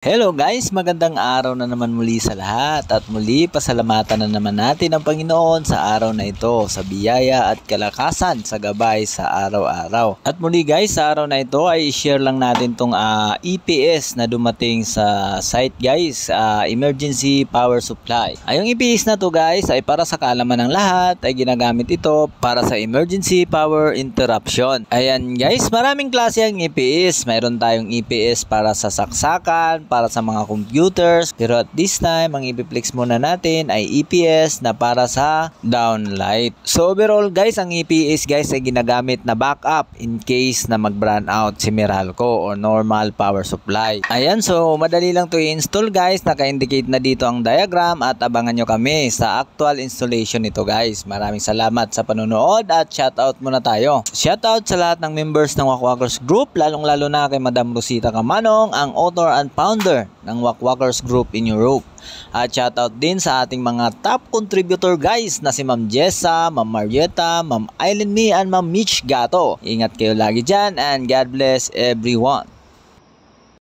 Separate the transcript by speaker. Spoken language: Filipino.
Speaker 1: Hello guys, magandang araw na naman muli sa lahat at muli pasalamatan na naman natin ang Panginoon sa araw na ito sa biyaya at kalakasan sa gabay sa araw-araw. At muli guys, sa araw na ito ay i-share lang natin tong EPS na dumating sa site guys, Emergency Power Supply. Yung EPS na to guys ay para sa kaalaman ng lahat ay ginagamit ito para sa emergency power interruption. Ayan guys, maraming klase ang EPS. Mayroon tayong EPS para sa saksakan, para sa mga computers, pero at this time ang ipiplex muna natin ay EPS na para sa downlight. So overall guys, ang EPS guys ay ginagamit na backup in case na mag-brownout out si Meralco o normal power supply. Ayan, so madali lang to i-install guys. Naka-indicate na dito ang diagram at abangan nyo kami sa actual installation nito guys. Maraming salamat sa panonood at shoutout muna tayo. Shoutout sa lahat ng members ng Wakwakers Group, lalong lalo na kay Madam Rosita Camanong, ang author and founder ng Wakwakers Group in Europe. At shoutout din sa ating mga top contributor guys na si Ma'am Jessa, Ma'am Marietta, Ma'am Eileen Me, and Ma'am Mitch Gato. Ingat kayo lagi dyan and God bless everyone.